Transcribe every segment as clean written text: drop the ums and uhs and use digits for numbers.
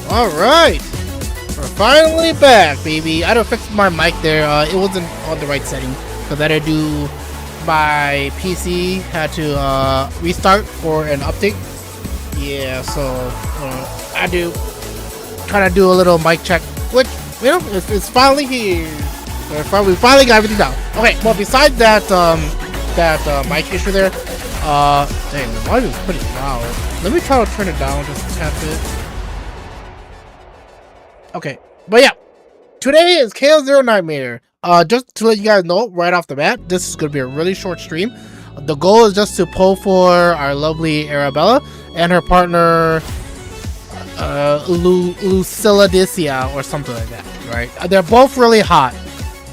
Alright! We're finally back, baby. I had to fix my mic there. It wasn't on the right setting. Because I had to do... My PC had to restart for an update. Yeah, so... I do... Trying to do a little mic check. Which, you know, it's finally here. We finally got everything down. Okay, well, besides that, mic issue there... dang, the volume is pretty loud. Let me try to turn it down just a tad bit. Okay, but yeah, today is Chaos Zero Nightmare. Just to let you guys know right off the bat, this is going to be a really short stream. The goal is just to pull for our lovely Arabella and her partner, Licinia or something like that, right? They're both really hot,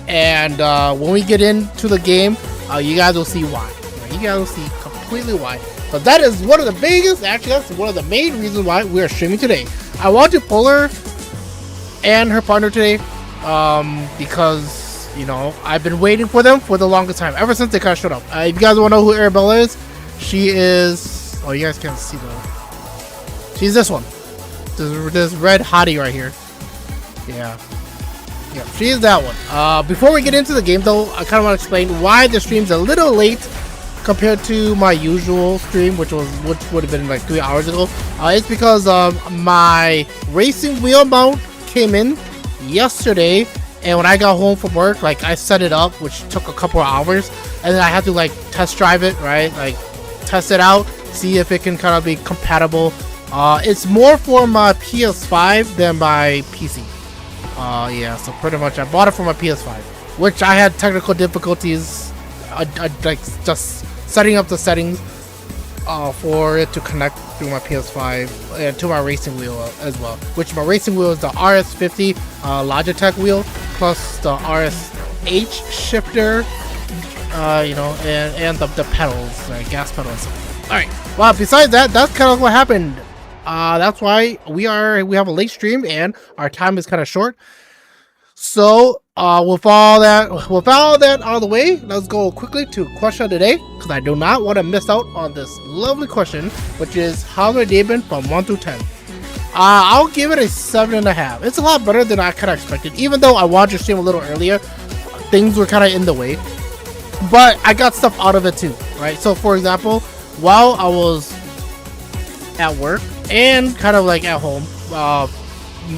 and when we get into the game, you guys will see why. Right? You guys will see completely why. So that is one of the biggest, actually that's one of the main reasons why we are streaming today. I want to pull her and her partner today, because, you know, I've been waiting for them for the longest time, ever since they kind of showed up. If you guys want to know who Arabella is, she is, oh, you guys can't see though. She's this one, this red hottie right here. Yeah, she is that one. Before we get into the game though, I kind of want to explain why the stream's a little late compared to my usual stream, which would have been like 3 hours ago. It's because my racing wheel mount came in yesterday, and when I got home from work, like, I set it up, which took a couple of hours, and then I had to like test drive it, right? Like, test it out, see if it can kind of be compatible. It's more for my PS5 than my PC. Yeah, so pretty much I bought it for my PS5, which I had technical difficulties like just setting up the settings for it to connect through my PS5 and to my racing wheel as well, which my racing wheel is the RS50 Logitech wheel plus the RSH shifter, you know, and the pedals, like gas pedals. Alright, well, besides that, that's kind of what happened. That's why we have a late stream and our time is kind of short. So with all that out of the way, let's go quickly to question of the day, because I do not want to miss out on this lovely question, which is, how's my day been from 1 to 10? I'll give it a 7.5. It's a lot better than I kind of expected, even though I wanted to stream a little earlier. Things were kind of in the way, but I got stuff out of it too, right? So for example, while I was at work and kind of like at home,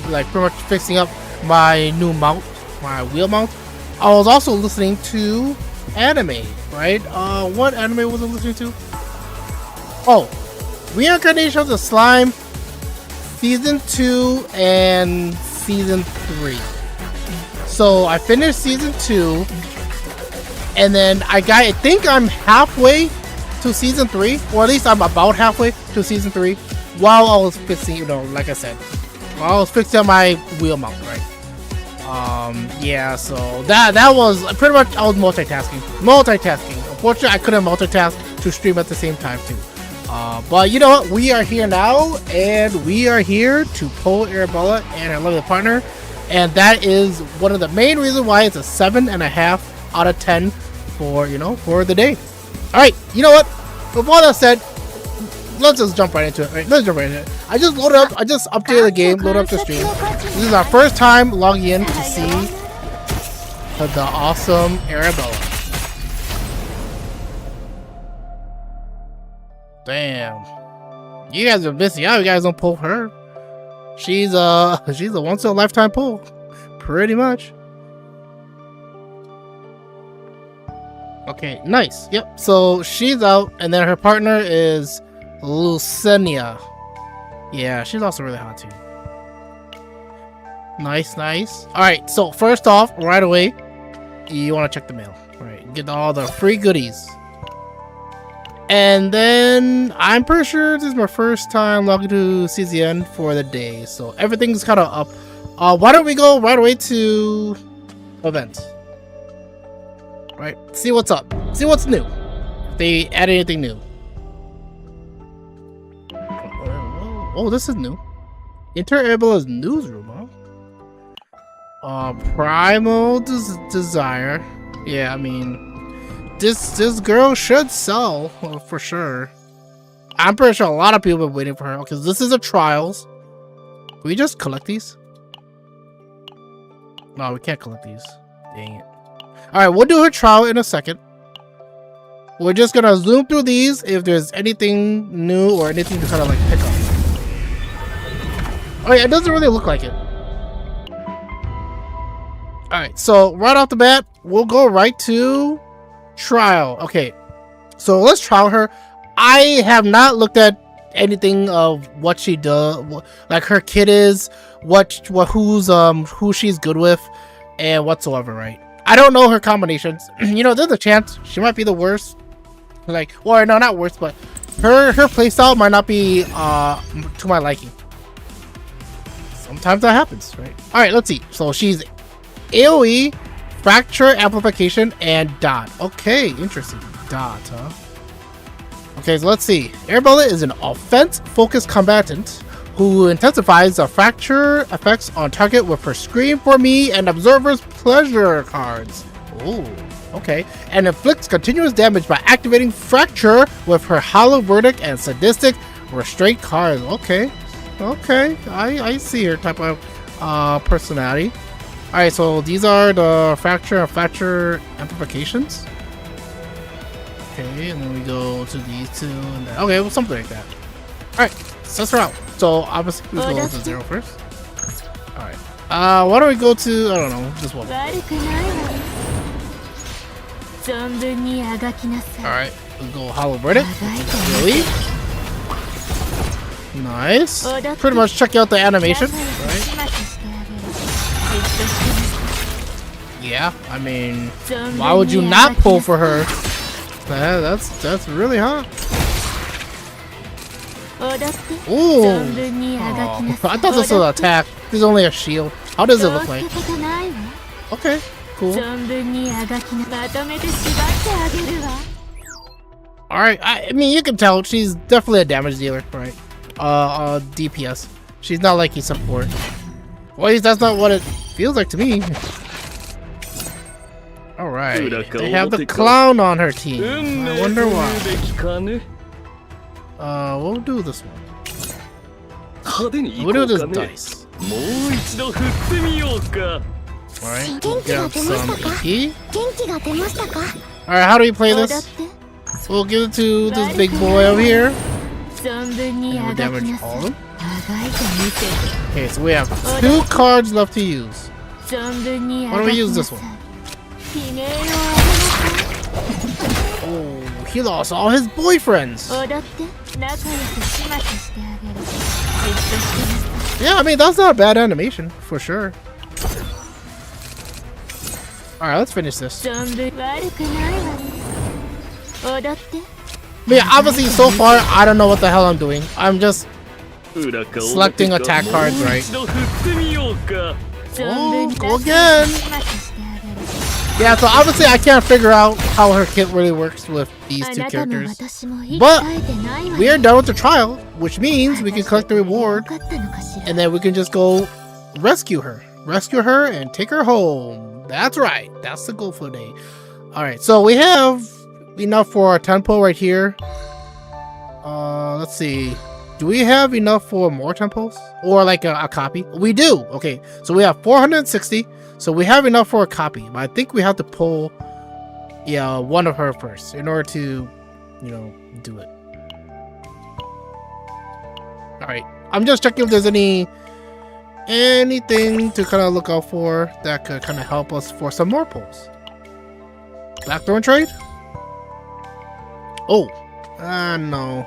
like pretty much fixing up my new mount, my wheel mount, I was also listening to anime, right? What anime was I listening to? Oh, Reincarnation of the Slime Season 2 and Season 3. So I finished Season 2, and then I think I'm halfway to Season 3, or at least I'm about halfway to Season 3, while I was fixing, you know, like I said, while I was fixing my wheel mount, right? Yeah, so that was pretty much, I was multitasking. Unfortunately, I couldn't multitask to stream at the same time too. But you know what? We are here now, and we are here to pull Arabella and her lovely partner, and that is one of the main reasons why it's a 7.5 out of 10 for, you know, for the day. All right, you know what? With all that said, let's just jump right into it. Right? Let's jump right into it. I just updated the game, loaded up the stream. This is our first time logging in to see the awesome Arabella. Damn, you guys are missing out. You guys don't pull her. She's a once in a lifetime pull, pretty much. Okay, nice. Yep. So she's out, and then her partner is Licinia. Yeah, she's also really hot too. Nice. Alright, so first off, right away, you want to check the mail. Right, get all the free goodies. And then, I'm pretty sure this is my first time logging to CZN for the day, so everything's kind of up. Why don't we go right away to events? Right, see what's up. See what's new. If they add anything new. Oh, this is new. Enter Arabella's newsroom, huh? Primal Desire. Yeah, I mean, this girl should sell for sure. I'm pretty sure a lot of people have been waiting for her because this is a trials. Can we just collect these? No, we can't collect these. Dang it. Alright, we'll do her trial in a second. We're just gonna zoom through these if there's anything new or anything to kind of like pick up. Oh yeah, it doesn't really look like it. Alright, so right off the bat, we'll go right to trial. Okay, so let's trial her. I have not looked at anything of what she does, like her kid is, who she's good with, and whatsoever, right? I don't know her combinations. You know, there's a chance she might be the worst. Like, or no, not worst, but her playstyle might not be to my liking. Sometimes that happens, right? All right, let's see. So she's AoE, fracture, amplification, and dot. Okay, interesting. Dot, huh? Okay, so let's see. Arabella is an offense-focused combatant who intensifies the fracture effects on target with her Scream for Me and Observer's Pleasure cards. Ooh, okay. And inflicts continuous damage by activating Fracture with her Hollow Verdict and Sadistic Restraint cards. Okay, okay. I see her type of personality. Alright, so these are the Fracture and Fracture amplifications. Okay, and then we go to these two, and then, okay, well, something like that. Alright, so let's her out. So obviously we go to 0 first. Alright. Why don't we go to, I don't know, this one. Alright, we'll go Hollow Verdict. Really? Nice. Pretty much check out the animation. Right? Yeah, I mean, why would you not pull for her? That's really hot. Ooh! Oh, I thought this was an attack. This is only a shield. How does it look like? Okay, cool. Alright, I mean, you can tell she's definitely a damage dealer, right? DPS. She's not like a support. Well, at least that's not what it feels like to me. Alright, they have the clown on her team. I wonder why. We'll do this one. We'll do this dice. Alright, we'll get some AP. Alright, how do we play this? We'll give it to this big boy over here. And we'll damage all of them. Okay, so we have 2 cards left to use. Why don't we use this one? Oh, he lost all his boyfriends. Yeah, I mean, that's not a bad animation, for sure. Alright, let's finish this. But yeah, obviously, so far, I don't know what the hell I'm doing. I'm just selecting attack cards, right? Oh, go again! Yeah, so obviously I can't figure out how her kit really works with these 2 characters. But we are done with the trial, which means we can collect the reward, and then we can just go rescue her. Rescue her and take her home. That's right. That's the goal for the day. Alright, so we have enough for our tempo right here. Let's see. Do we have enough for more tempos? Or like a copy? We do! Okay, so we have 460. So we have enough for a copy, but I think we have to pull, yeah, one of her first in order to, you know, do it. All right, I'm just checking if there's anything to kind of look out for that could kind of help us for some more pulls. Blackthorn trade? Oh, no.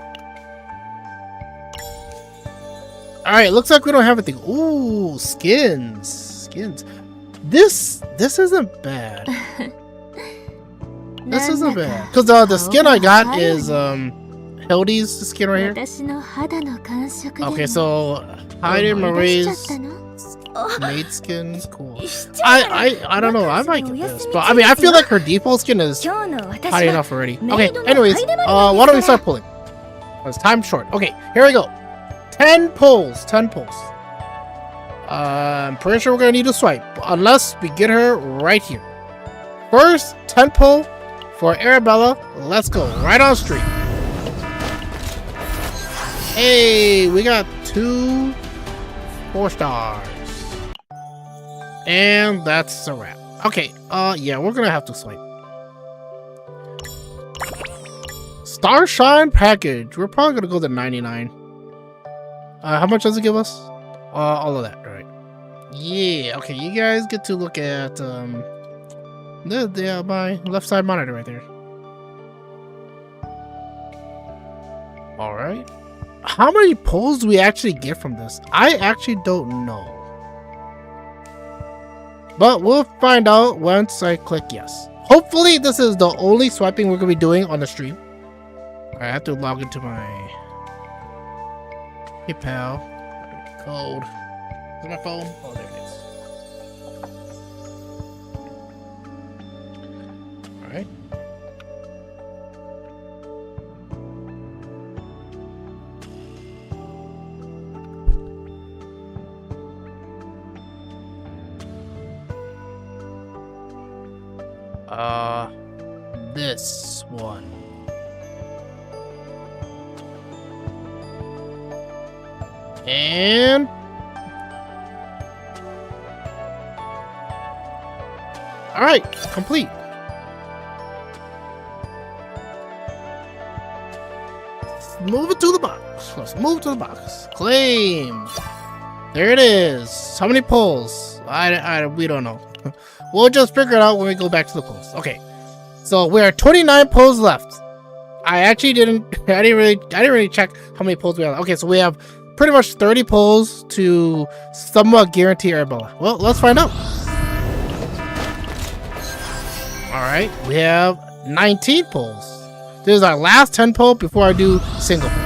All right, looks like we don't have anything. Ooh, skins. This isn't bad. This isn't bad. Because the skin I got is Hildy's skin right here. Okay, so Heidi Marie's maid skin. Cool. I don't know. I might get this, but I mean, I feel like her default skin is high enough already. Okay. Anyways, why don't we start pulling? It's time short. Okay, here we go. 10 pulls. 10 pulls. I'm pretty sure we're gonna need to swipe, unless we get her right here. First, 10 pull for Arabella. Let's go. Right on street. Hey, we got 2 4 stars. And that's a wrap. Okay, yeah, we're gonna have to swipe. Starshine package. We're probably gonna go to 99. How much does it give us? All of that, right? Yeah, okay, you guys get to look at, my left side monitor right there. Alright. How many pulls do we actually get from this? I actually don't know. But we'll find out once I click yes. Hopefully this is the only swiping we're going to be doing on the stream. Alright, I have to log into my PayPal code. Is my phone? Oh, there it is. Alright. This one. And all right, complete. Move it to the box. Let's move to the box. Claim. There it is. How many pulls? We don't know. We'll just figure it out when we go back to the pulls. Okay. So we are 29 pulls left. I didn't really check how many pulls we have. Okay, so we have pretty much 30 pulls to somewhat guarantee Arabella. Well, let's find out. Alright, we have 19 pulls. This is our last 10 pull before I do single pulls.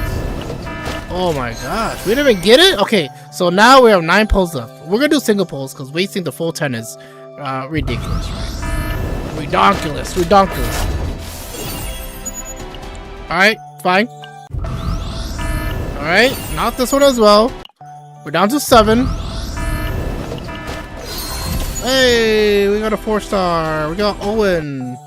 Oh my gosh, we didn't even get it? Okay, so now we have 9 pulls left. We're gonna do single pulls because wasting the full 10 is ridiculous, right? Redonkulous. Alright, fine. Alright, not this one as well. We're down to 7. Hey, we got a 4-star. We got Owen.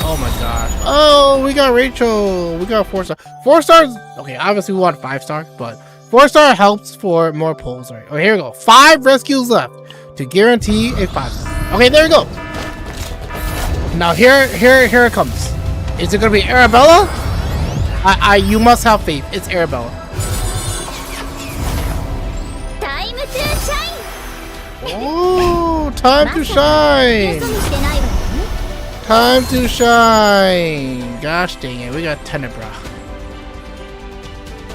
Oh my gosh. Oh, we got Rachel. We got a 4-star. 4 stars. Okay, obviously we want 5-star, but 4-star helps for more pulls. Right. Okay, here we go. 5 rescues left to guarantee a 5-star. Okay, there we go. Now here it comes. Is it gonna be Arabella? You must have faith. It's Arabella. Oh, time to shine. Time to shine. Gosh dang it, we got Tenebra.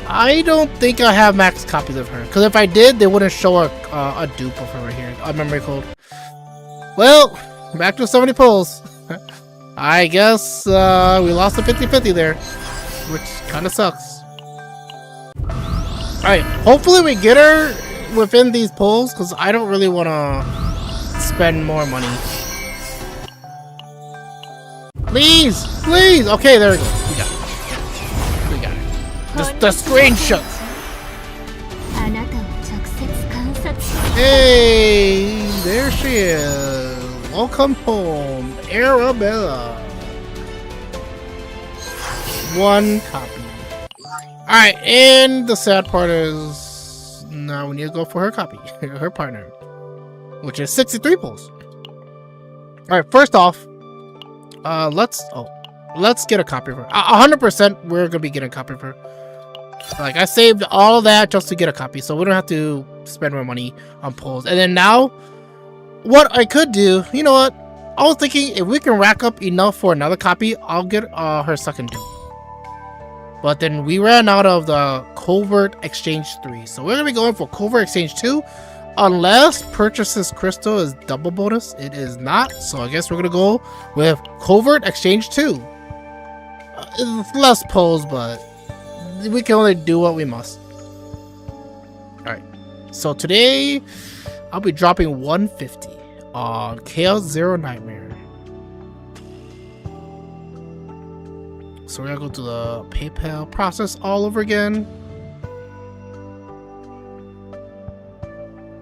I don't think I have max copies of her, because if I did, they wouldn't show a dupe of her right here, a memory code. Well, back to 70 pulls. I guess we lost a 50-50 there, which kind of sucks. Alright, hopefully we get her within these pulls, because I don't really want to spend more money. Please! Please! Okay, there we go. We got it. We got it. The screenshot! Hey! There she is! Welcome home, Arabella. 1 copy. Alright, and the sad part is now we need to go for her copy, her partner, which is 63 pulls. Alright, first off, let's get a copy of her. 100% we're gonna be getting a copy of her. Like, I saved all of that just to get a copy, so we don't have to spend more money on pulls. And then now, what I could do, you know what? I was thinking if we can rack up enough for another copy, I'll get her second dupe. But then we ran out of the Covert Exchange 3. So we're going to be going for Covert Exchange 2. Unless purchases crystal is double bonus. It is not. So I guess we're going to go with Covert Exchange 2. It's less pulls, but we can only do what we must. Alright. So today, I'll be dropping 150 on Chaos Zero Nightmare. So we're gonna go to the PayPal process all over again.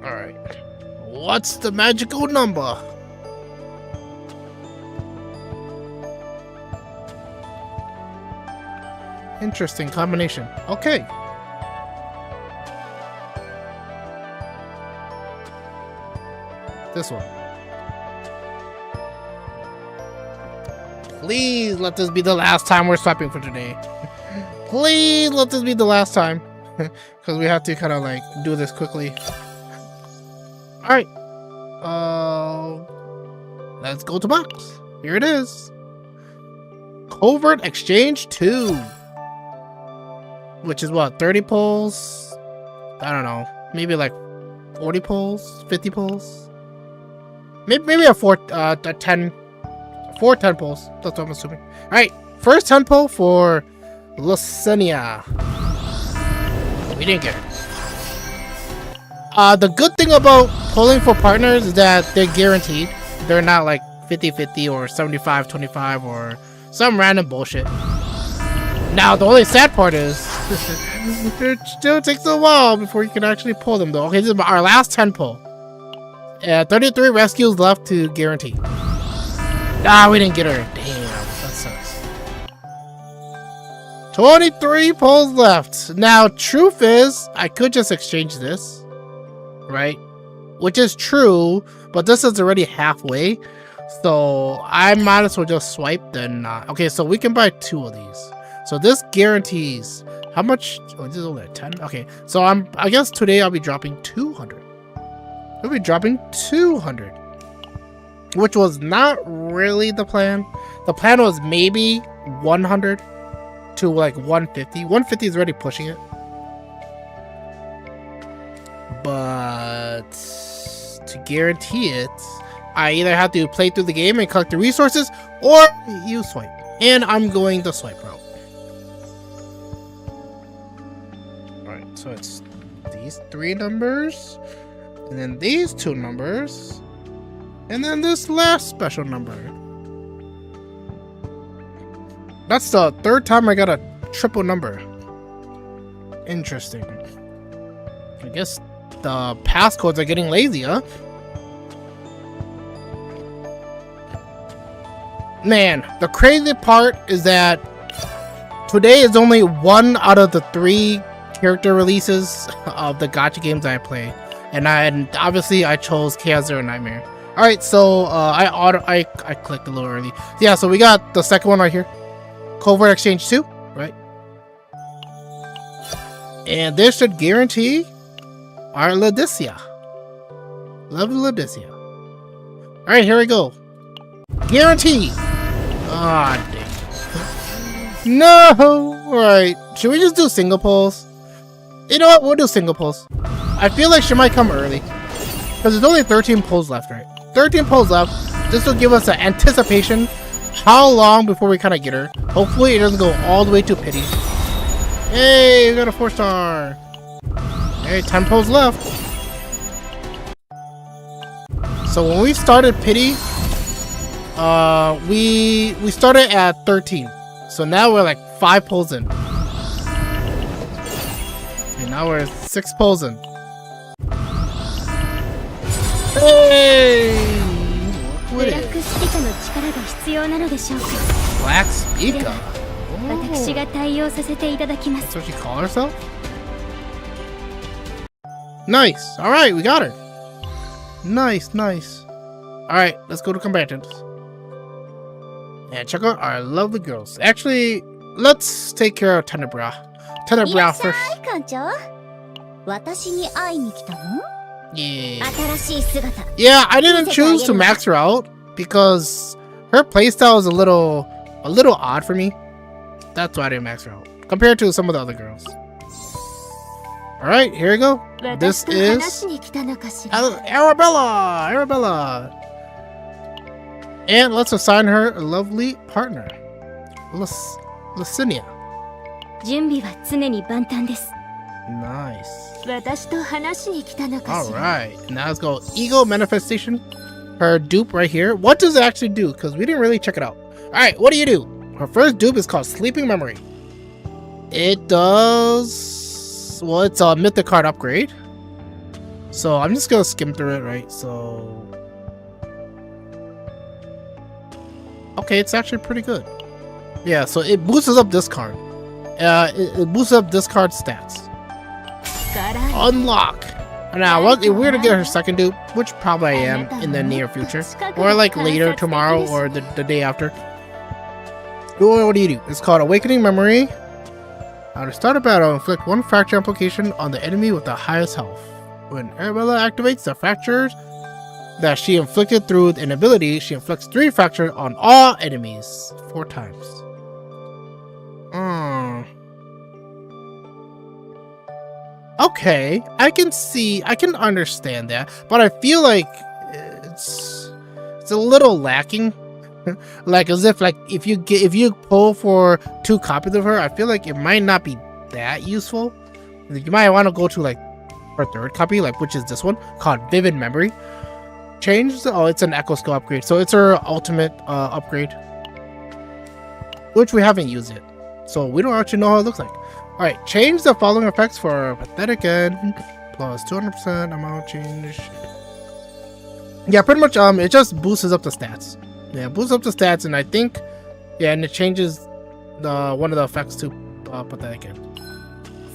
Alright. What's the magical number? Interesting combination. Okay. This one. Please let this be the last time we're swiping for today. Please let this be the last time. Because we have to kind of like do this quickly. Alright. Let's go to box. Here it is. Covert Exchange 2. Which is what? 30 pulls? I don't know. Maybe like 40 pulls? 50 pulls? Maybe a 10 pulls. That's what I'm assuming. Alright. First 10 pull for Licinia. We didn't get it. The good thing about pulling for partners is that they're guaranteed. They're not like 50-50 or 75-25 or some random bullshit. Now, the only sad part is it still takes a while before you can actually pull them, though. Okay, this is our last 10 pull. 33 rescues left to guarantee. Ah, we didn't get her. Damn, that sucks. 23 pulls left. Now, truth is, I could just exchange this, right? Which is true, but this is already halfway. So I might as well just swipe then not. Okay, so we can buy 2 of these. So this guarantees how much? Oh, this is only a 10. Okay, so I guess today I'll be dropping 200. I'll be dropping 200, which was not really the plan. The plan was maybe 100 to like 150. 150 is already pushing it, but to guarantee it, I either have to play through the game and collect the resources, or you swipe. And I'm going the swipe route. Alright, so it's these 3 numbers, and then these 2 numbers, and then this last special number. That's the 3rd time I got a triple number. Interesting. I guess the passcodes are getting lazy, huh? Man, the crazy part is that today is only 1 out of the 3 character releases of the gacha games I play, and obviously I chose Chaos Zero Nightmare. All right, so I clicked a little early. Yeah, so we got the second one right here, Covert Exchange 2, right? And this should guarantee our Licinia. Love Licinia. All right, here we go. Guarantee. Ah, dang. No! Alright, should we just do single pulls? You know what? We'll do single pulls. I feel like she might come early. Because there's only 13 pulls left, right? 13 pulls left. This will give us an anticipation. How long before we kind of get her? Hopefully it doesn't go all the way to pity. Hey, we got a 4-star. Hey, 10 pulls left. So when we started pity, we started at 13, so now we're like 5 pulls in. Okay, now we're 6 pulls in. Hey! Black Speaker. Oh. That's what she calls herself? Nice. All right, we got her. Nice, nice. All right, let's go to combatants. And check out our lovely girls. Actually, let's take care of Tenebra. Tenebra first. Yeah, I didn't choose to max her out because her playstyle is a little odd for me. That's why I didn't max her out compared to some of the other girls. All right, here we go. This is Arabella. Arabella. And let's assign her a lovely partner, Licinia. Nice. Alright, now let's go. Ego Manifestation. Her dupe right here. What does it actually do? Because we didn't really check it out. Alright, what do you do? Her first dupe is called Sleeping Memory. It does... Well, it's a mythic card upgrade. So I'm just going to skim through it, right? So... Okay, it's actually pretty good. Yeah, so it boosts up this card. It boosts up this card's stats. Unlock. Now, what if we're gonna get her second dupe, which probably I am in the near future, or like later tomorrow or the day after. What do you do? It's called Awakening Memory. To start a battle, inflict one fracture application on the enemy with the highest health. When Arabella activates the fractures that she inflicted through an ability, she inflicts 3 fractures on all enemies 4 times. Okay, I can understand that, but I feel like it's a little lacking. Like as if if you pull for 2 copies of her, I feel like it might not be that useful. You might want to go to like her 3rd copy, like which is this one called Vivid Memory. It's an Echo Skill upgrade, so it's her ultimate upgrade, which we haven't used yet, so we don't actually know how it looks like. All right, change the following effects for Pathetic End plus 200% amount change. Yeah, pretty much. It just boosts up the stats. Yeah, boosts up the stats, and I think, yeah, and it changes the one of the effects to Pathetic End.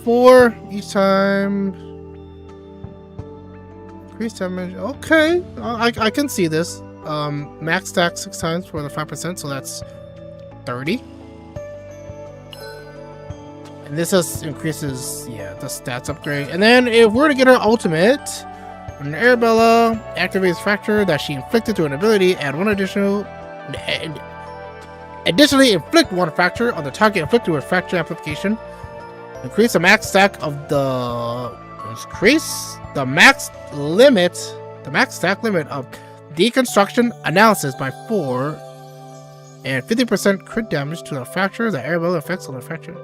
4 each time. Increase damage. Okay, I can see this. Max stack 6 times for the 5%, so that's 30. And this just increases, yeah, the stats upgrade. And then if we're to get her ultimate, when Arabella activates fracture that she inflicted to an ability, add 1 additional. Additionally, inflict 1 fracture on the target inflicted with fracture amplification. Increase the max stack of the. Increase the max stack limit of deconstruction analysis by 4, and 50% crit damage to the fracture that Arabella affects on the fracture.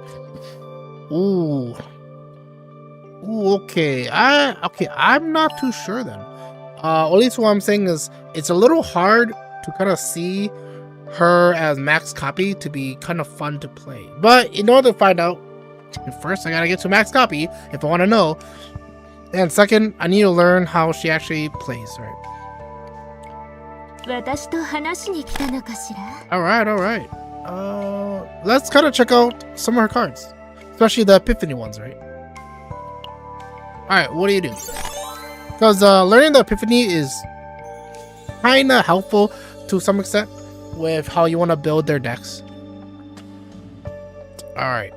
Ooh, okay. I'm not too sure then. At least what I'm saying is it's a little hard to kind of see her as max copy to be kind of fun to play. But in order to find out, first I gotta get to max copy if I want to know, and second I need to learn how she actually plays. Right. All right. Let's kind of check out some of her cards. Especially the Epiphany ones, right? Alright, what do you do? Because learning the Epiphany is kind of helpful to some extent with how you want to build their decks. Alright.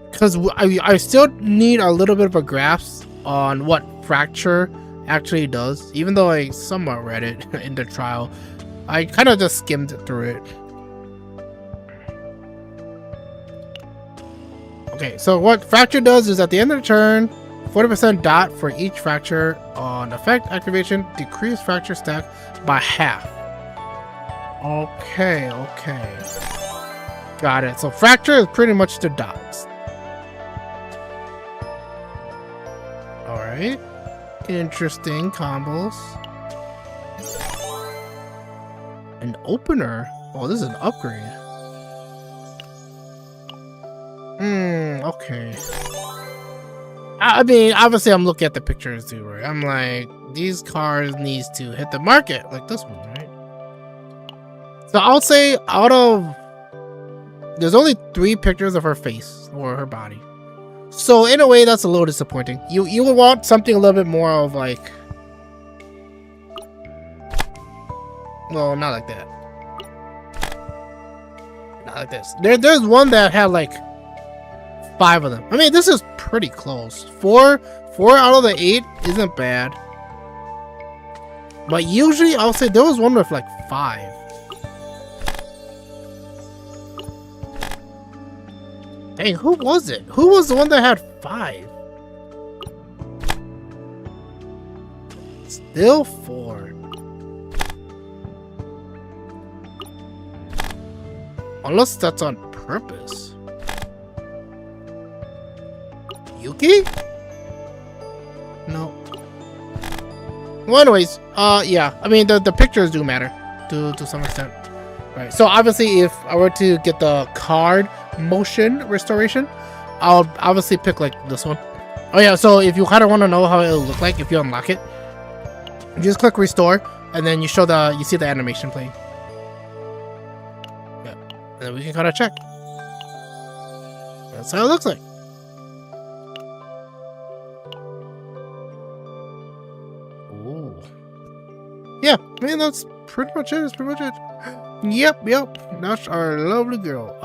Because I still need a little bit of a grasp on what Fracture actually does. Even though I somewhat read it in the trial, I kind of just skimmed through it. Okay, so what Fracture does is at the end of the turn, 40% dot for each fracture on effect activation, decrease fracture stack by half. Okay. Got it. So Fracture is pretty much the dots. Alright. Interesting combos. An opener? Oh, this is an upgrade. Okay. I mean, obviously I'm looking at the pictures too, right? I'm like, these cards needs to hit the market, like this one, right? So I'll say there's only 3 pictures of her face or her body. So in a way, that's a little disappointing. You would want something a little bit more of like, well, not like that. Not like this. There's one that had like 5 of them. I mean, this is pretty close. 4 out of the 8 isn't bad. But usually, I'll say there was one with like 5. Dang, who was it? Who was the one that had 5? Still 4. Unless that's on purpose. Yuki? No. Well, anyways, yeah. I mean, the pictures do matter to some extent. Right. So obviously, if I were to get the card motion restoration, I'll obviously pick like this one. Oh yeah. So if you kind of want to know how it'll look like if you unlock it, you just click restore, and then you see the animation playing. Yeah. And then we can kind of check. That's how it looks like. Yeah, I mean, that's pretty much it. That's pretty much it. Yep. That's our lovely girl.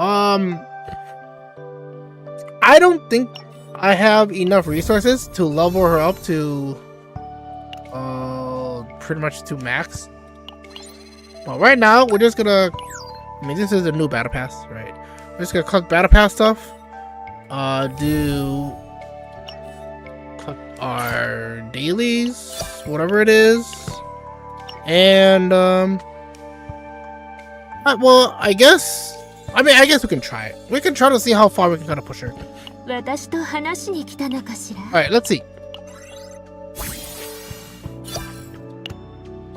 I don't think I have enough resources to level her up to pretty much to max. But right now, we're just gonna. I mean, this is a new battle pass, right? We're just gonna collect battle pass stuff. Do our dailies, whatever it is, and well, I guess we can try it. We can try to see how far we can kind of push her. All right, let's see.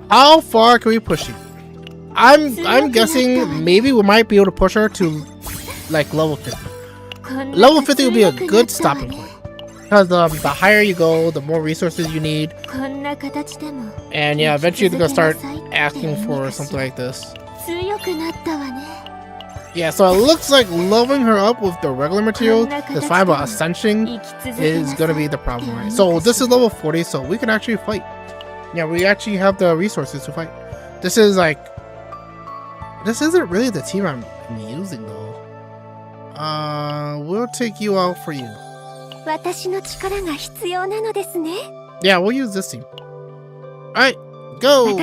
How far can we push you? I'm guessing maybe we might be able to push her to like level 50. Level 50 would be a good stopping point. Because the higher you go, the more resources you need. And yeah, eventually they're gonna start asking for something like this. Yeah, so it looks like leveling her up with the regular material is fine, but ascension is gonna be the problem, right? So this is level 40, so we can actually fight. Yeah, we actually have the resources to fight. This isn't really the team I'm using though. We'll take you out for you. Yeah, we'll use this team. Alright, go!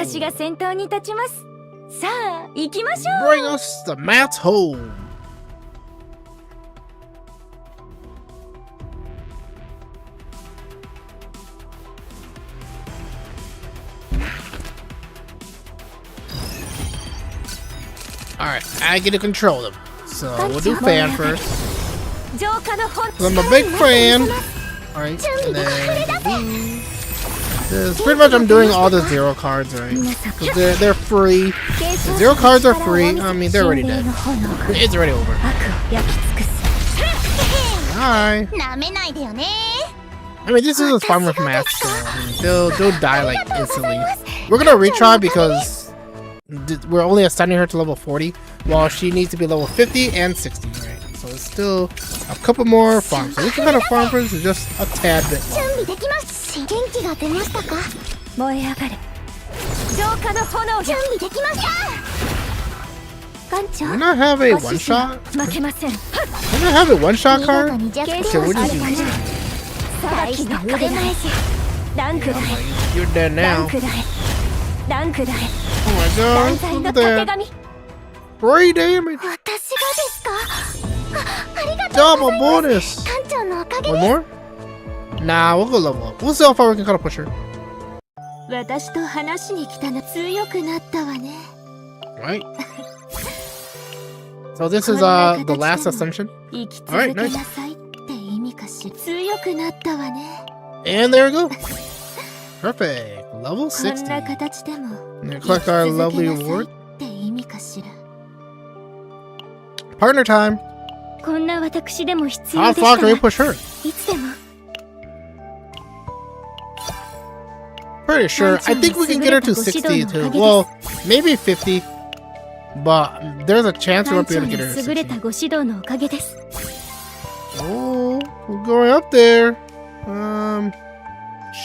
Bring us the mats home. Alright, I get to control them. So we'll do fan first. I'm a big fan. Alright, and then pretty much I'm doing all the zero cards, right? Because they're free. The zero cards are free. I mean, they're already dead. It's already over. Hi. I mean, this is a farmer's match, so I mean, they'll die like instantly. We're gonna retry because we're only ascending her to level 40, while she needs to be level 50 and 60, right? So it's still a couple more farms. So we can kind of farm for this is just a tad bit longer. Can I have a one shot? Can I have a one shot card? Okay, what do you do? You're dead now. Oh my god, look at that. 3 damage. Double bonus. One more? Nah, we'll go level up. We'll see how far we can kind of push her. Right. So this is the last ascension. Alright, nice. And there we go. Perfect. Level 60. And collect our lovely reward. Partner time. How far can we push her? Pretty sure. I think we can get her to 60 too. Well, maybe 50. But there's a chance we won't be able to get her to 60. Oh, we're going up there.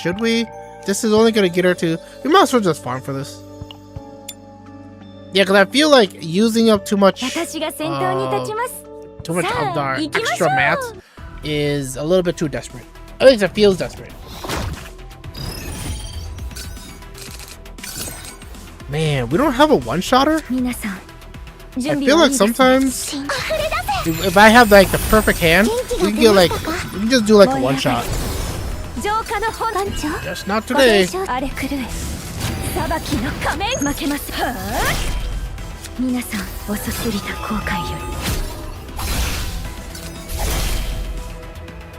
Should we? This is only gonna get her to. We might as well just farm for this. Yeah, because I feel like using up too much of our extra mats is a little bit too desperate. At least it feels desperate. Man, we don't have a one-shotter? I feel like sometimes if I have like the perfect hand, we can get like we can just do like a one-shot. Just not today.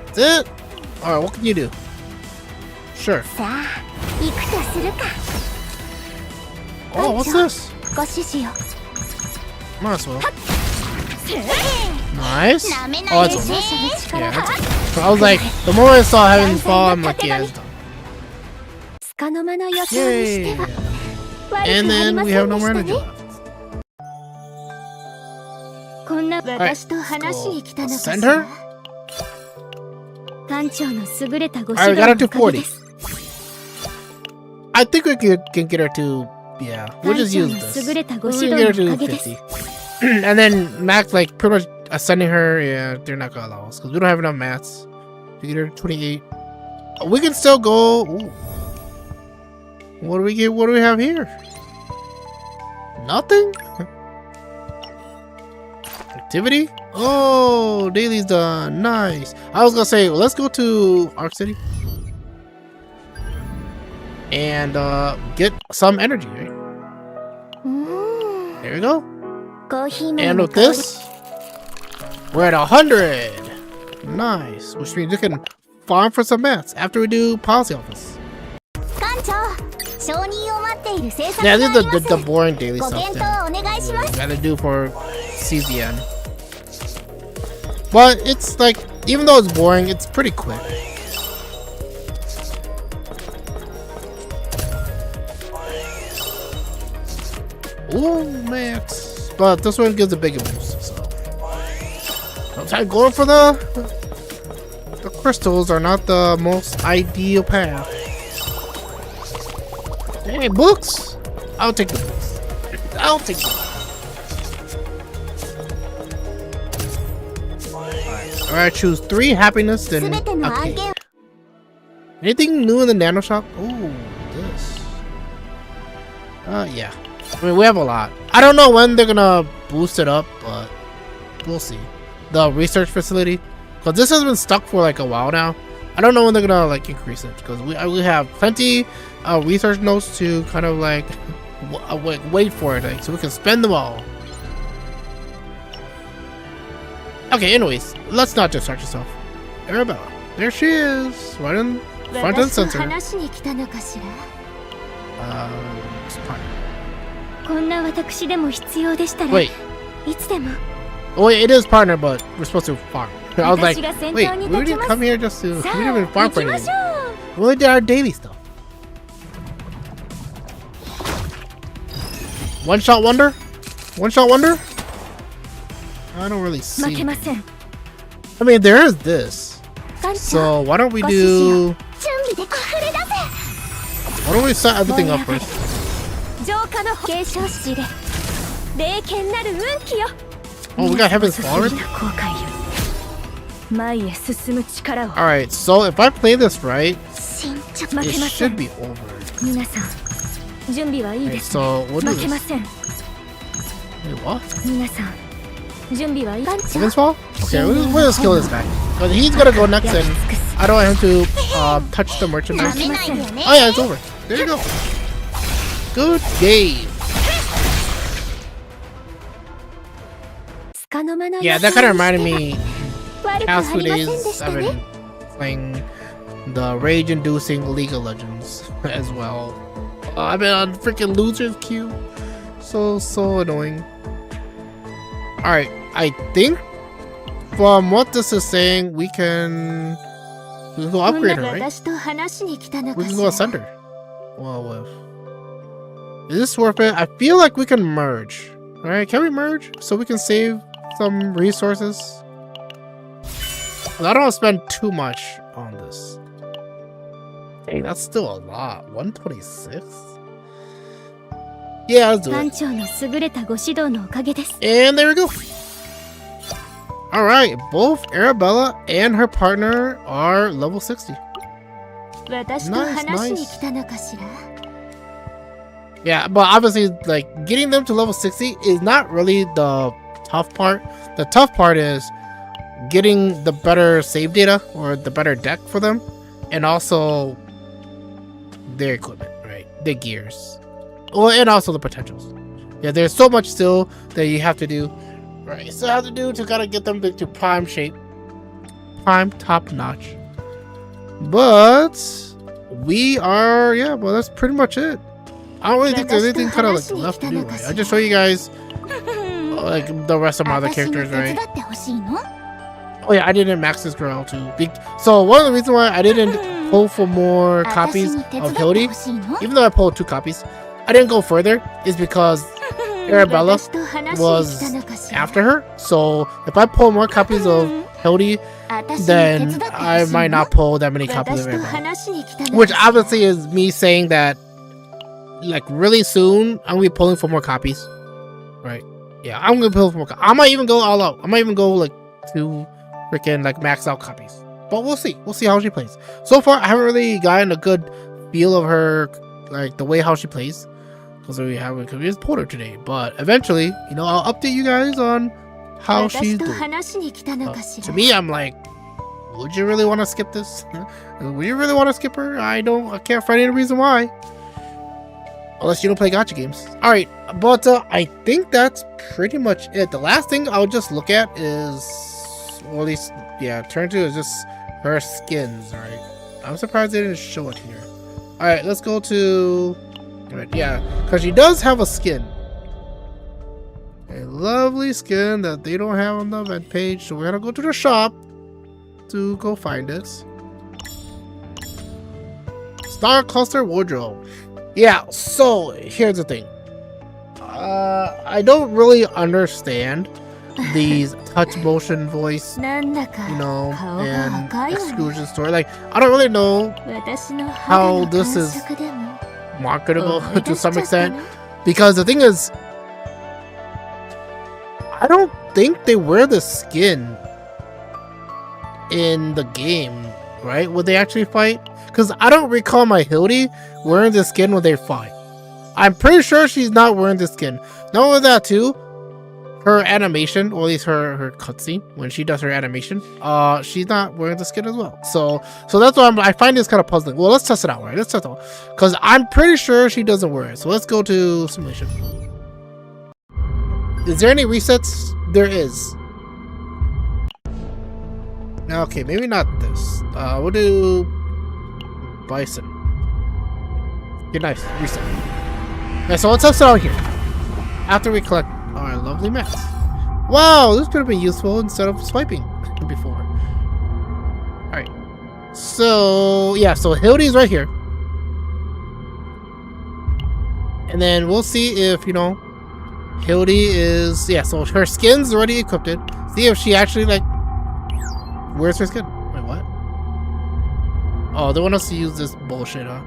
That's it? Alright, what can you do? Sure. Oh, what's this? Might as well. Nice. Oh, it's over. Yeah, that's, so I was like, the more I saw Heaven's Fall, I'm like, yeah, it's done. Yay. And then we have no more energy left. Alright, send her? Alright, we got her to 40. I think we can get her to Yeah, we'll just use this. We'll get her to 50. And then Max, like, pretty much ascending her, yeah, they're not gonna allow us because we don't have enough mats to get her to 28. We can still go. Ooh. What do we get? What do we have here? Nothing? Activity? Oh, daily's done. Nice. I was gonna say, let's go to Arc City and get some energy, right? There we go. And with this, we're at 100. Nice. Which means we can farm for some mats after we do policy office. Yeah, this is the boring daily stuff that we gotta do for CZN. But it's like, even though it's boring, it's pretty quick. Ooh, max. But this one gives a bigger boost, so. Sometimes going for the crystals are not the most ideal path. Hey, books? I'll take the books. I'll take the books. Alright, choose 3 happiness, then okay. Anything new in the nano shop? Ooh, this. Yeah. I mean, we have a lot. I don't know when they're gonna boost it up, but we'll see. The research facility, because this has been stuck for like a while now. I don't know when they're gonna like increase it, because we have plenty research notes to kind of like wait for it, like, so we can spend them all. Okay, anyways, let's not distract yourself. Arabella, there she is, right in front and center. Wait. Oh, wait, it is partner, but we're supposed to farm. I was like, wait, we didn't come here just to. We didn't even farm for anything. We only did our daily stuff. One shot wonder? One shot wonder? I don't really see anything. I mean, there is this. So why don't we do? Why don't we set everything up first? Oh, we got Heaven's Fall already? Alright, so if I play this right, it should be over. Okay, so we'll do this. Wait, what? Heaven's Fall? Okay, we'll just kill this guy. But he's gonna go next and I don't want him to touch the merchandise. Oh yeah, it's over. There you go. Good game. Yeah, that kind of reminded me. Past 2 days, I've been playing the rage-inducing League of Legends as well. I've been on freaking losers queue. So annoying. Alright, I think from what this is saying, we can go upgrade her, right? We can go ascend her. Well, is this worth it? I feel like we can merge. Alright, can we merge so we can save some resources? I don't want to spend too much on this. Dang, that's still a lot. 126? Yeah, let's do it. And there we go. Alright, both Arabella and her partner are level 60. Nice. Yeah, but obviously, like, getting them to level 60 is not really the tough part. The tough part is getting the better save data or the better deck for them, and also their equipment, right? Their gears. Well, and also the potentials. Yeah, there's so much still that you have to do. Right, so have to do to kind of get them to prime shape. Prime top notch. But we are, yeah, well, that's pretty much it. I don't really think there's anything kind of like left to do, right? I just show you guys like the rest of my other characters, right? Oh yeah, I didn't max this girl too. So one of the reasons why I didn't pull for more copies of Hildy, even though I pulled 2 copies, I didn't go further, is because Arabella was after her. So if I pull more copies of Hildy, then I might not pull that many copies of Arabella. Which obviously is me saying that like really soon, I'm gonna be pulling for more copies. Right? Yeah, I'm gonna pull for more. I might even go all out. I might even go like to freaking like max out copies. But we'll see. We'll see how she plays. So far, I haven't really gotten a good feel of her, like the way how she plays, because we just pulled her today. But eventually, you know, I'll update you guys on how she's doing. To me, I'm like, would you really want to skip this? Would you really want to skip her? I can't find any reason why. Unless you don't play gacha games. Alright, but I think that's pretty much it. The last thing I'll just look at is, or at least, yeah, turn to is just her skins, right? I'm surprised they didn't show it here. Alright, let's go to, right, yeah, because she does have a skin. A lovely skin that they don't have on the event page, so we're gonna go to the shop to go find it. Star Cluster Wardrobe. Yeah, so here's the thing. I don't really understand these touch motion voice, you know, and exclusion story. Like, I don't really know how this is marketable to some extent, because the thing is, I don't think they wear the skin in the game, right? Would they actually fight? Because I don't recall my Hildy wearing the skin when they fight. I'm pretty sure she's not wearing the skin. Not only that too, her animation, or at least her cutscene when she does her animation, she's not wearing the skin as well. So that's why I find this kind of puzzling. Well, let's test it out, right? Let's test it out, because I'm pretty sure she doesn't wear it. So let's go to simulation. Is there any resets? There is. Okay, maybe not this. We'll do Bison. Okay, nice. Reset. Okay, so let's test it out here. After we collect our lovely mess. Wow, this could have been useful instead of swiping before. Alright. So, yeah, so Hildy's right here. And then we'll see if, you know, Hildy is... Yeah, so her skin's already equipped. See if she actually, like... Where's her skin? Wait, what? Oh, they want us to use this bullshit, huh?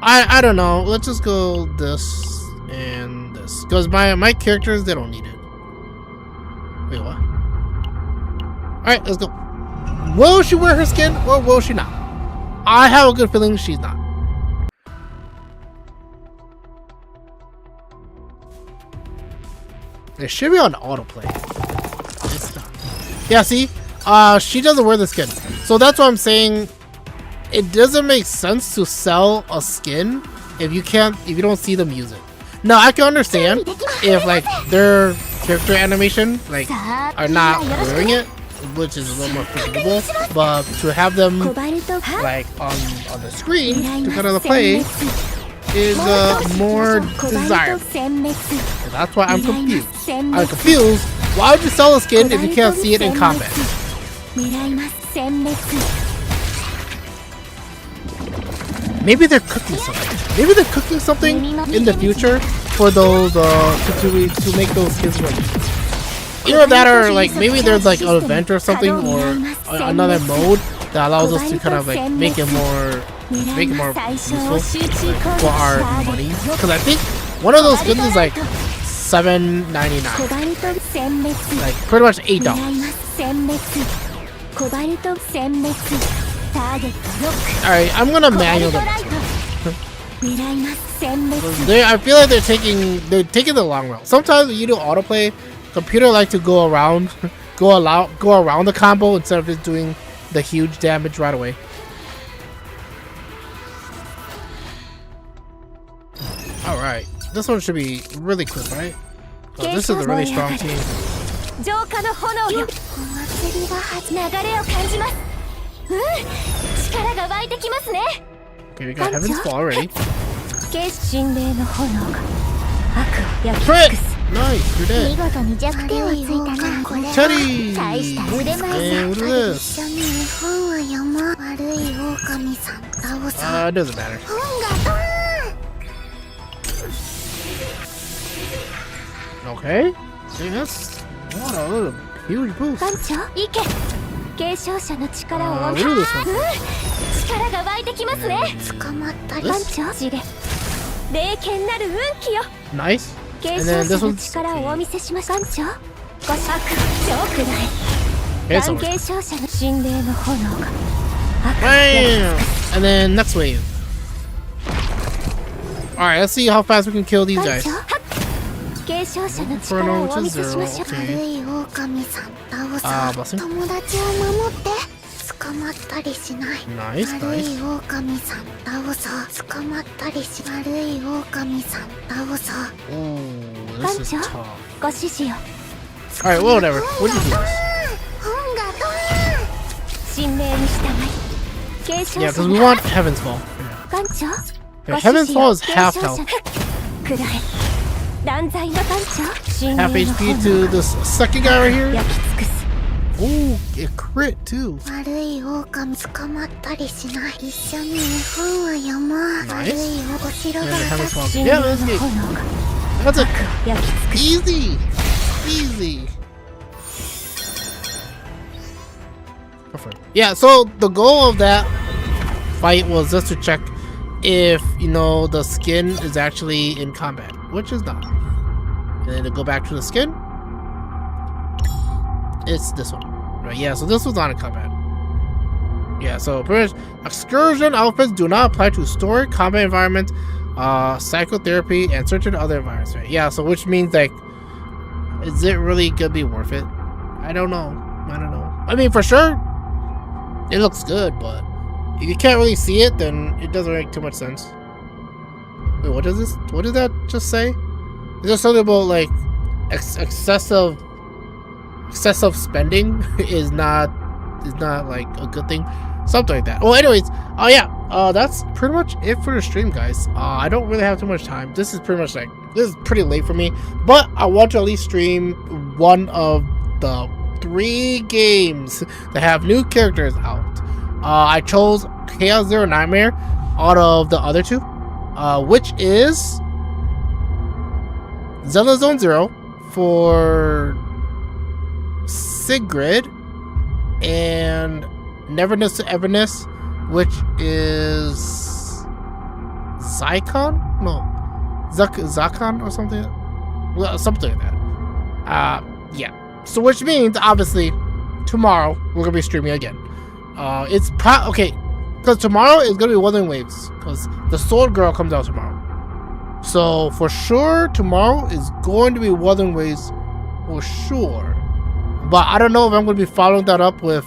I don't know. Let's just go this and this. Because my characters, they don't need it. Wait, what? Alright, let's go. Will she wear her skin or will she not? I have a good feeling she's not. It should be on autoplay. It's not. Yeah, see? She doesn't wear the skin. So that's what I'm saying. It doesn't make sense to sell a skin if you don't see them use it. Now I can understand if like their character animation like are not wearing it, which is a little more forgivable, but to have them like on the screen to kind of play is more desirable. So that's why I'm confused. I'm confused. Why would you sell a skin if you can't see it in combat? Maybe they're cooking something. Maybe they're cooking something in the future for those to make those skins ready. Either that or like maybe there's like an event or something or another mode that allows us to kind of like make it more useful for our money. Because I think one of those skins is like $7.99, like pretty much $8. Alright, I'm gonna manual them. I feel like they're taking the long route. Sometimes when you do autoplay, computer like to go around the combo instead of just doing the huge damage right away. Alright, this one should be really quick, right? Oh, this is a really strong team. Okay, we got Heaven's Fall already. Crit! Nice, you're dead. Teddy! And what is this? It doesn't matter. Okay. Dang, that's what a little huge boost. We'll do this one. Nice. And then this one's okay. Okay, so bam! And then next wave. Alright, let's see how fast we can kill these guys. Inferno, which is 0. Okay. Blessing. Nice, nice. Ooh, this is tough. Alright, well, whatever. What did you do this? Yeah, because we want Heaven's Fall. Yeah, Heaven's Fall is half health. Half HP to this second guy right here. Ooh, it crit too. Nice. Yeah, Heaven's Fall. Yeah, let's get. That's it. Easy. Easy. Perfect. Yeah, so the goal of that fight was just to check if, you know, the skin is actually in combat, which is not. And then to go back to the skin, it's this one. Right, yeah, so this was not in combat. Yeah, so pretty much excursion outfits do not apply to story, combat environment, psychotherapy, and certain other environments, right? Yeah, so which means, like, is it really gonna be worth it? I don't know. I mean, for sure, it looks good, but if you can't really see it, then it doesn't make too much sense. Wait, what is this? What did that just say? Is there something about, like, excessive spending is not like a good thing? Something like that. Well, anyways, yeah, that's pretty much it for the stream, guys. I don't really have too much time. This is pretty much like, this is pretty late for me, but I want to at least stream one of the 3 games that have new characters out. I chose Chaos Zero Nightmare out of the other 2, which is Zelda Zone Zero for Sigrid, and Neverness to Everness, which is Zycon? No, Zakon or something. Well, something like that. Yeah. So which means obviously tomorrow we're gonna be streaming again. It's okay, because tomorrow is gonna be Wuthering Waves, because the Sword Girl comes out tomorrow. So for sure tomorrow is going to be Wuthering Waves for sure. But I don't know if I'm going to be following that up with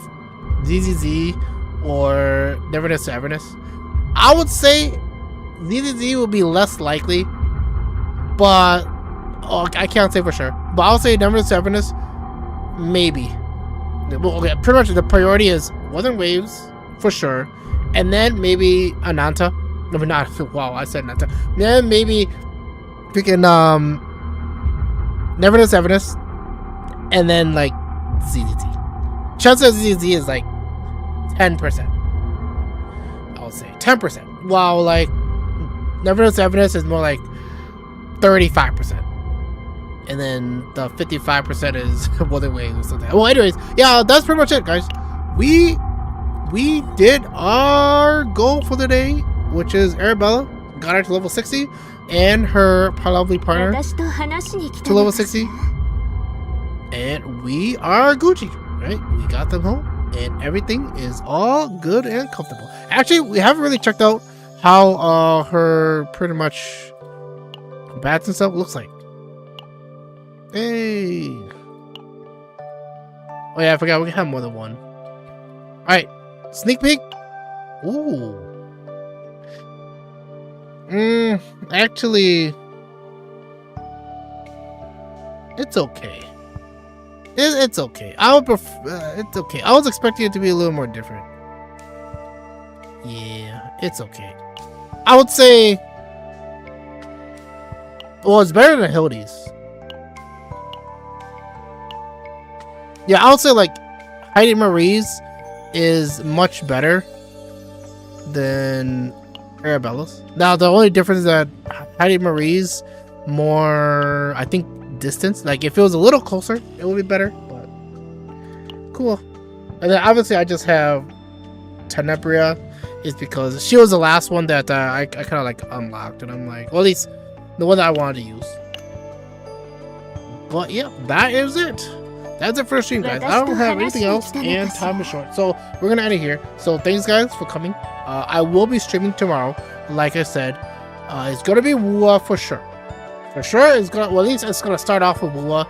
ZZZ or Neverness to Everness. I would say ZZZ will be less likely, but I can't say for sure. But I'll say Neverness to Everness, maybe. Well, okay, pretty much the priority is Wuthering Waves for sure, and then maybe Ananta. No, not. Wow, I said Ananta. Then maybe freaking Neverness to Everness, and then like ZZZ. Chance of ZZZ is like 10%. I would say 10%. While like Neverness to Everness is more like 35%. And then the 55% is Wuthering Waves or something. Well, anyways, yeah, that's pretty much it, guys. We did our goal for the day, which is Arabella. Got her to level 60, and her lovely partner to level 60. And we are Gucci, right? We got them home, and everything is all good and comfortable. Actually, we haven't really checked out how her pretty much bats and stuff looks like. Hey. Oh yeah, I forgot we have more than one. Alright, sneak peek. Ooh. Actually, it's okay. It's okay. I would prefer. It's okay. I was expecting it to be a little more different. Yeah, it's okay. I would say. Well, it's better than Hildy's. Yeah, I would say like Heidi Marie's is much better than Arabella's. Now, the only difference is that Heidi Marie's more, I think, distance. Like, if it was a little closer, it would be better. But cool. And then obviously, I just have Tenebria is because she was the last one that I kind of like unlocked, and I'm like, well, at least the one that I wanted to use. But yeah, that is it. That's it for the stream, guys. I don't have anything else, and time is short, so we're gonna end it here. So thanks, guys, for coming. I will be streaming tomorrow, like I said. It's gonna be Wua for sure. For sure, it's gonna. Well, at least it's gonna start off with Wua,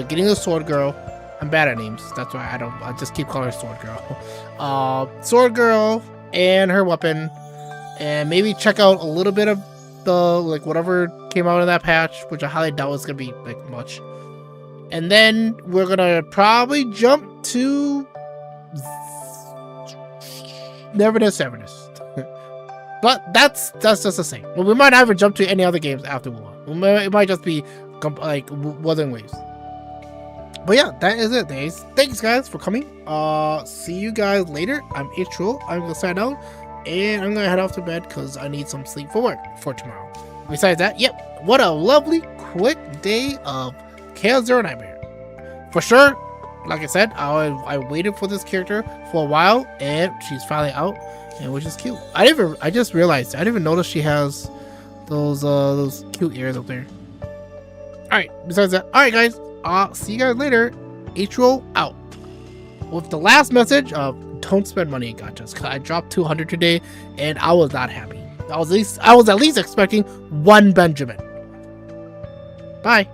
getting the Sword Girl. I'm bad at names. That's why I just keep calling her Sword Girl. Sword Girl and her weapon, and maybe check out a little bit of the like whatever came out in that patch, which I highly doubt is gonna be like much. And then we're gonna probably jump to Neverness. But that's just the same. Well, we might not even jump to any other games after Wua. It might just be like Wuthering Waves. But yeah, that is it, guys. Thanks, guys, for coming. See you guys later. I'm H-Roll. I'm gonna sign out, and I'm gonna head off to bed because I need some sleep for work for tomorrow. Besides that, yep, what a lovely, quick day of Chaos Zero Nightmare. For sure, like I said, I waited for this character for a while, and she's finally out, and which is cute. I just realized I didn't even notice she has those cute ears up there. All right. Besides that, all right, guys. See you guys later. H-Roll out. With the last message of don't spend money in gachas, because I dropped 200 today and I was not happy. I was at least expecting 1 Benjamin. Bye.